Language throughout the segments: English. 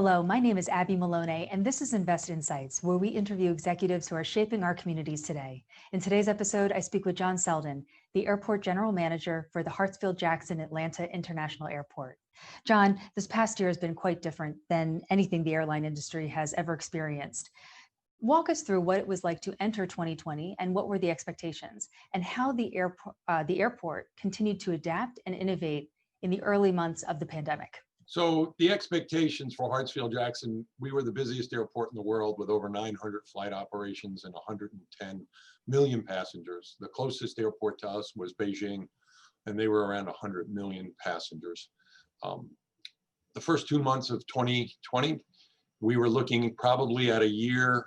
Hello, my name is Abby Maloney, and this is Invest Insights, where we interview executives who are shaping our communities today. In today's episode, I speak with John Selden, the Airport General Manager for the Hartsfield-Jackson Atlanta International Airport. John, this past year has been quite different than anything the airline industry has ever experienced. Walk us through what it was like to enter 2020 and what were the expectations, and how the airport continued to adapt and innovate in the early months of the pandemic. So the expectations for Hartsfield-Jackson, we were the busiest airport in the world with over 900 flight operations and 110 million passengers. The closest airport to us was Beijing, and they were around 100 million passengers. The first 2 months of 2020, we were looking probably at a year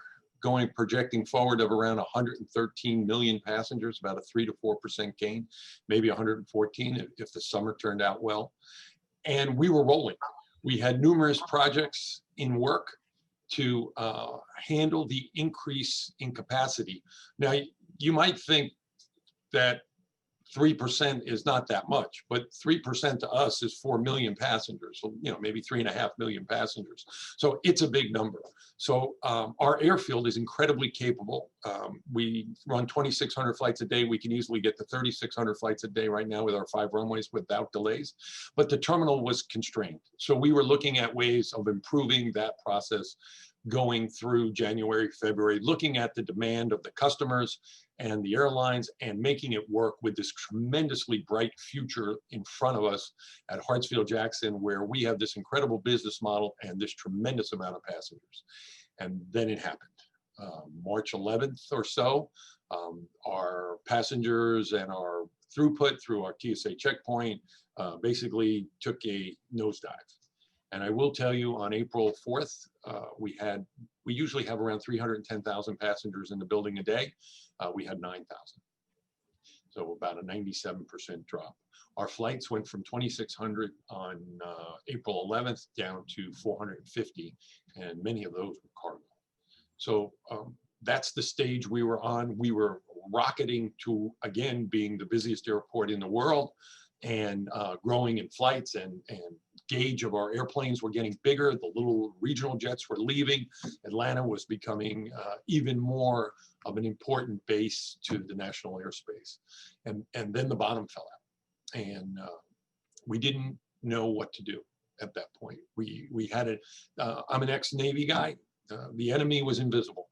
projecting forward of around 113 million passengers, about a 3 to 4% gain, maybe 114 if the summer turned out well. And we were rolling. We had numerous projects in work to handle the increase in capacity. Now, you might think that 3% is not that much, but 3% to us is 4 million passengers. So, maybe 3.5 million passengers. So it's a big number. So our airfield is incredibly capable. We run 2,600 flights a day. We can easily get to 3,600 flights a day right now with our 5 runways without delays. But the terminal was constrained. So we were looking at ways of improving that process going through January, February, looking at the demand of the customers and the airlines and making it work with this tremendously bright future in front of us at Hartsfield-Jackson, where we have this incredible business model and this tremendous amount of passengers. And then it happened. March 11th or so, our passengers and our throughput through our TSA checkpoint basically took a nosedive. And I will tell you, on April 4th, we usually have around 310,000 passengers in the building a day. We had 9,000. So about a 97% drop. Our flights went from 2,600 on April 11th down to 450, and many of those were cargo. So that's the stage we were on. We were rocketing to, again, being the busiest airport in the world, and growing in flights, and gauge of our airplanes were getting bigger. The little regional jets were leaving. Atlanta was becoming even more of an important base to the national airspace. And then the bottom fell out, and we didn't know what to do at that point. We had it. I'm an ex-Navy guy. The enemy was invisible.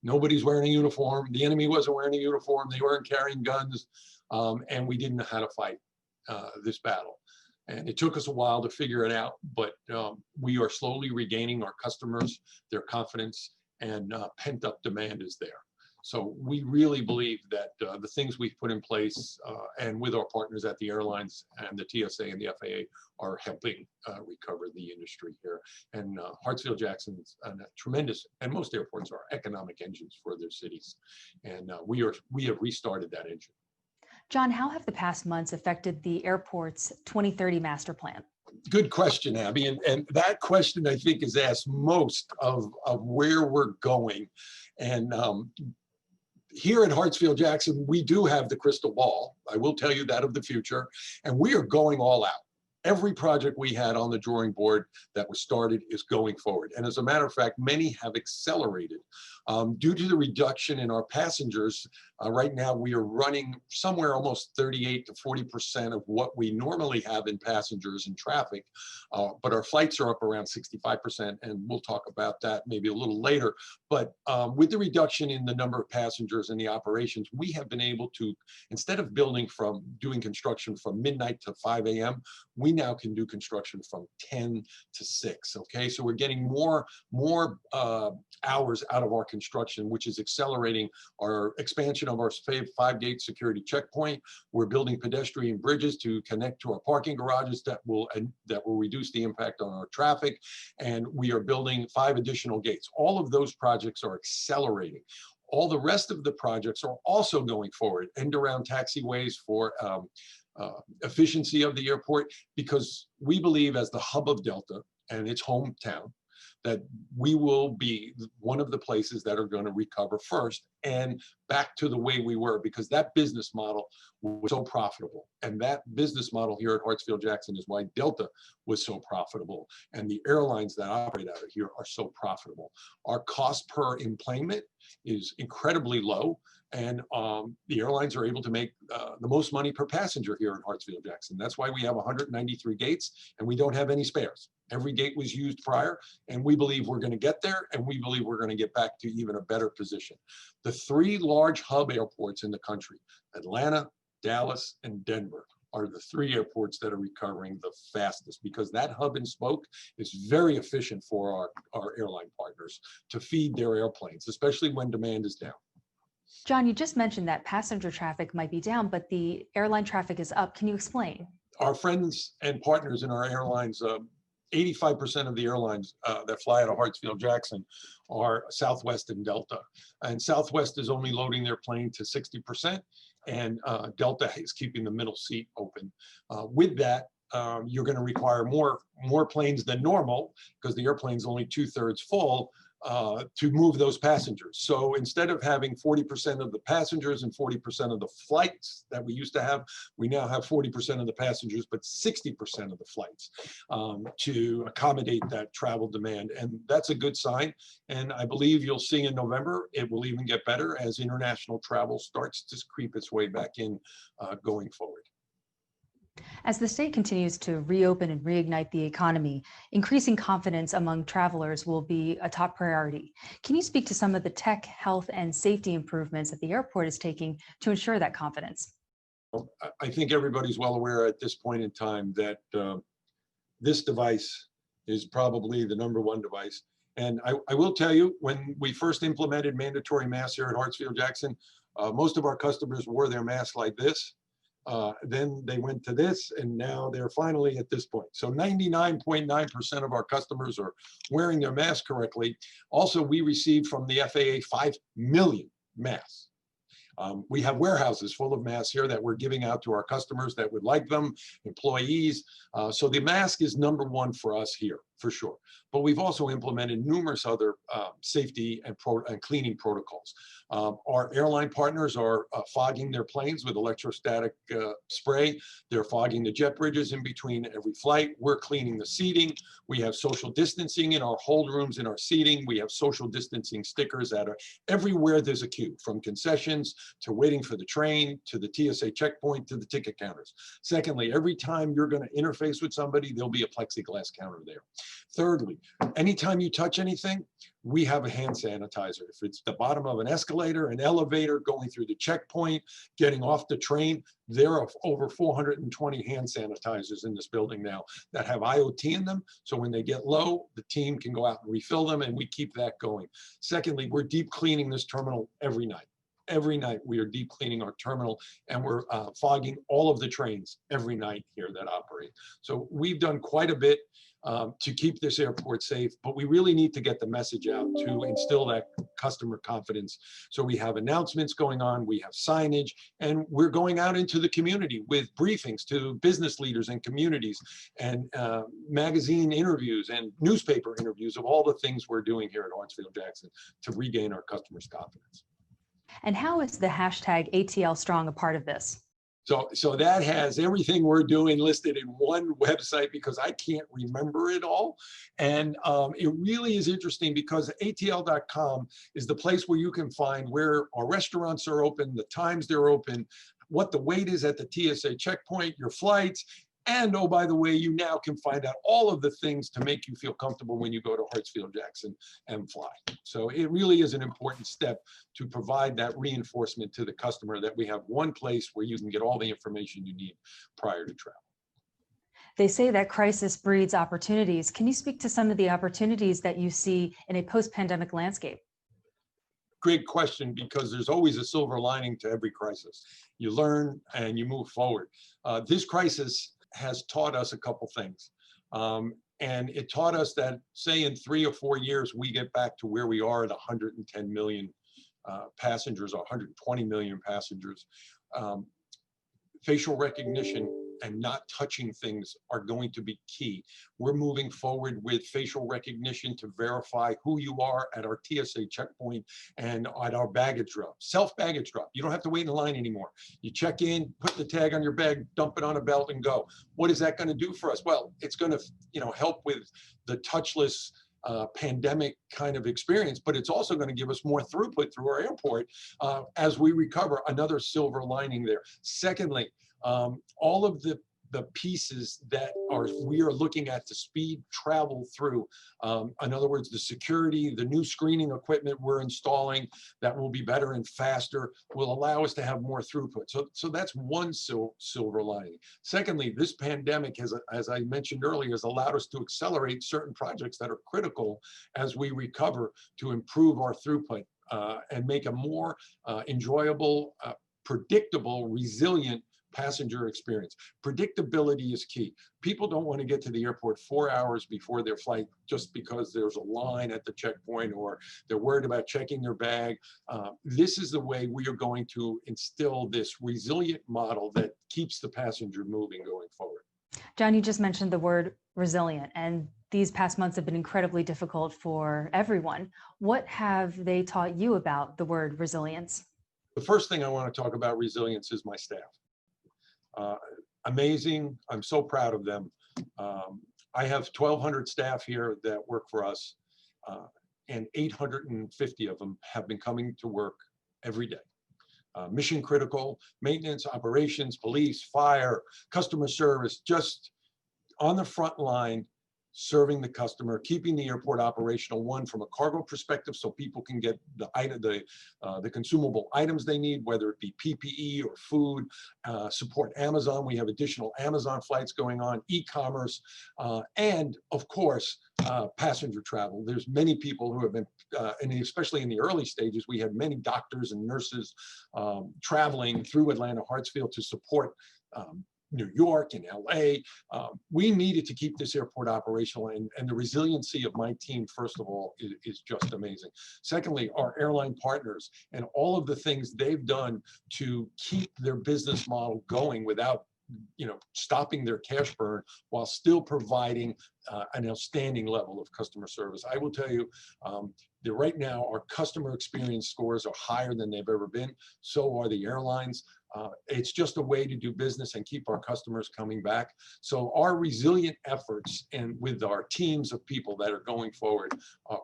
Nobody's wearing a uniform. The enemy wasn't wearing a uniform. They weren't carrying guns, and we didn't know how to fight this battle. And it took us a while to figure it out, but we are slowly regaining our customers, their confidence, and pent-up demand is there. So we really believe that the things we've put in place and with our partners at the airlines and the TSA and the FAA are helping recover the industry here. And Hartsfield-Jackson is a tremendous, and most airports are economic engines for their cities. And we have restarted that engine. John, how have the past months affected the airport's 2030 master plan? Good question, Abby. And that question, I think, is asked most of where we're going. And here at Hartsfield-Jackson, we do have the crystal ball. I will tell you that of the future. And we are going all out. Every project we had on the drawing board that was started is going forward. And as a matter of fact, many have accelerated. Due to the reduction in our passengers, right now we are running somewhere almost 38 to 40% of what we normally have in passengers and traffic. But our flights are up around 65%, and we'll talk about that maybe a little later. But with the reduction in the number of passengers and the operations, we have been able to, instead of doing construction from midnight to 5 a.m., we now can do construction from 10 to 6, okay? So we're getting more hours out of our construction, which is accelerating our expansion of our 5-gate security checkpoint. We're building pedestrian bridges to connect to our parking garages that will reduce the impact on our traffic. And we are building 5 additional gates. All of those projects are accelerating. All the rest of the projects are also going forward. End-around taxiways for efficiency of the airport, because we believe, as the hub of Delta and its hometown, that we will be one of the places that are going to recover first and back to the way we were, because that business model was so profitable. And that business model here at Hartsfield-Jackson is why Delta was so profitable. And the airlines that operate out of here are so profitable. Our cost per enplanement is incredibly low. And the airlines are able to make the most money per passenger here in Hartsfield-Jackson. That's why we have 193 gates and we don't have any spares. Every gate was used prior, and we believe we're going to get there, and we believe we're going to get back to even a better position. The three large hub airports in the country, Atlanta, Dallas, and Denver, are the three airports that are recovering the fastest, because that hub and spoke is very efficient for our airline partners to feed their airplanes, especially when demand is down. John, you just mentioned that passenger traffic might be down, but the airline traffic is up. Can you explain? Our friends and partners in our airlines, 85% of the airlines that fly out of Hartsfield-Jackson are Southwest and Delta. And Southwest is only loading their plane to 60%, and Delta is keeping the middle seat open. With that, you're going to require more planes than normal, because the airplane's only 2/3 full, to move those passengers. So instead of having 40% of the passengers and 40% of the flights that we used to have, we now have 40% of the passengers, but 60% of the flights to accommodate that travel demand. And that's a good sign. And I believe you'll see in November, it will even get better as international travel starts to creep its way back in going forward. As the state continues to reopen and reignite the economy, increasing confidence among travelers will be a top priority. Can you speak to some of the tech, health, and safety improvements that the airport is taking to ensure that confidence? I think everybody's well aware at this point in time that this device is probably the #1 device. And I will tell you, when we first implemented mandatory masks here at Hartsfield-Jackson, most of our customers wore their mask like this. Then they went to this, and now they're finally at this point. So 99.9% of our customers are wearing their mask correctly. Also, we received from the FAA 5 million masks. We have warehouses full of masks here that we're giving out to our customers that would like them, employees. So the mask is #1 for us here, for sure. But we've also implemented numerous other safety and cleaning protocols. Our airline partners are fogging their planes with electrostatic spray. They're fogging the jet bridges in between every flight. We're cleaning the seating. We have social distancing in our hold rooms, in our seating. We have social distancing stickers everywhere there's a queue, from concessions to waiting for the train, to the TSA checkpoint, to the ticket counters. Secondly, every time you're going to interface with somebody, there'll be a plexiglass counter there. Thirdly, anytime you touch anything, we have a hand sanitizer. If it's the bottom of an escalator, an elevator, going through the checkpoint, getting off the train, there are over 420 hand sanitizers in this building now that have IoT in them. So when they get low, the team can go out and refill them, and we keep that going. Secondly, we're deep cleaning this terminal every night. Every night we are deep cleaning our terminal, and we're fogging all of the trains every night here that operate. So we've done quite a bit to keep this airport safe, but we really need to get the message out to instill that customer confidence. So we have announcements going on, we have signage, and we're going out into the community with briefings to business leaders and communities, and magazine interviews and newspaper interviews of all the things we're doing here at Hartsfield-Jackson to regain our customers' confidence. And how is the hashtag ATL Strong a part of this? So that has everything we're doing listed in one website, because I can't remember it all. And it really is interesting, because ATL.com is the place where you can find where our restaurants are open, the times they're open, what the wait is at the TSA checkpoint, your flights. And oh, by the way, you now can find out all of the things to make you feel comfortable when you go to Hartsfield-Jackson and fly. So it really is an important step to provide that reinforcement to the customer that we have one place where you can get all the information you need prior to travel. They say that crisis breeds opportunities. Can you speak to some of the opportunities that you see in a post-pandemic landscape? Great question, because there's always a silver lining to every crisis. You learn and you move forward. This crisis has taught us a couple things. And it taught us that, say, in 3 or 4 years, we get back to where we are at 110 million passengers, or 120 million passengers. Facial recognition and not touching things are going to be key. We're moving forward with facial recognition to verify who you are at our TSA checkpoint and at our baggage drop. Self-baggage drop. You don't have to wait in line anymore. You check in, put the tag on your bag, dump it on a belt and go. What is that going to do for us? Well, it's going to, help with the touchless pandemic kind of experience, but it's also going to give us more throughput through our airport as we recover. Another silver lining there. Secondly, all of the pieces that we are looking at to speed travel through. In other words, the security, the new screening equipment we're installing that will be better and faster will allow us to have more throughput. So that's one silver lining. Secondly, this pandemic has, as I mentioned earlier, has allowed us to accelerate certain projects that are critical as we recover to improve our throughput and make a more enjoyable, predictable, resilient passenger experience. Predictability is key. People don't want to get to the airport 4 hours before their flight just because there's a line at the checkpoint or they're worried about checking their bag. This is the way we are going to instill this resilient model that keeps the passenger moving going forward. John, you just mentioned the word resilient, and these past months have been incredibly difficult for everyone. What have they taught you about the word resilience? The first thing I want to talk about resilience is my staff. Amazing. I'm so proud of them. I have 1,200 staff here that work for us, and 850 of them have been coming to work every day. Mission critical, maintenance, operations, police, fire, customer service, just on the front line, serving the customer, keeping the airport operational, one from a cargo perspective, so people can get the consumable items they need, whether it be PPE or food, support Amazon. We have additional Amazon flights going on, e-commerce, and of course, passenger travel. There's many people who have been, and especially in the early stages, we had many doctors and nurses traveling through Atlanta, Hartsfield to support New York and LA. We needed to keep this airport operational, and the resiliency of my team, first of all, is just amazing. Secondly, our airline partners and all of the things they've done to keep their business model going without stopping their cash burn while still providing an outstanding level of customer service. I will tell you that right now our customer experience scores are higher than they've ever been. So are the airlines. It's just a way to do business and keep our customers coming back. So our resilient efforts and with our teams of people that are going forward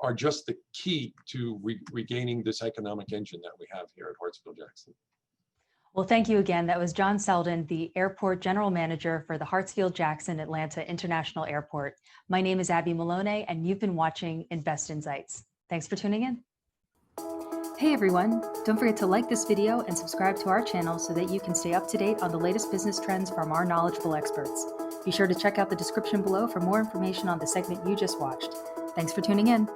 are just the key to regaining this economic engine that we have here at Hartsfield-Jackson. Well, thank you again. That was John Selden, the Airport General Manager for the Hartsfield-Jackson Atlanta International Airport. My name is Abby Malone, and you've been watching Invest Insights. Thanks for tuning in. Hey everyone, don't forget to like this video and subscribe to our channel so that you can stay up to date on the latest business trends from our knowledgeable experts. Be sure to check out the description below for more information on the segment you just watched. Thanks for tuning in.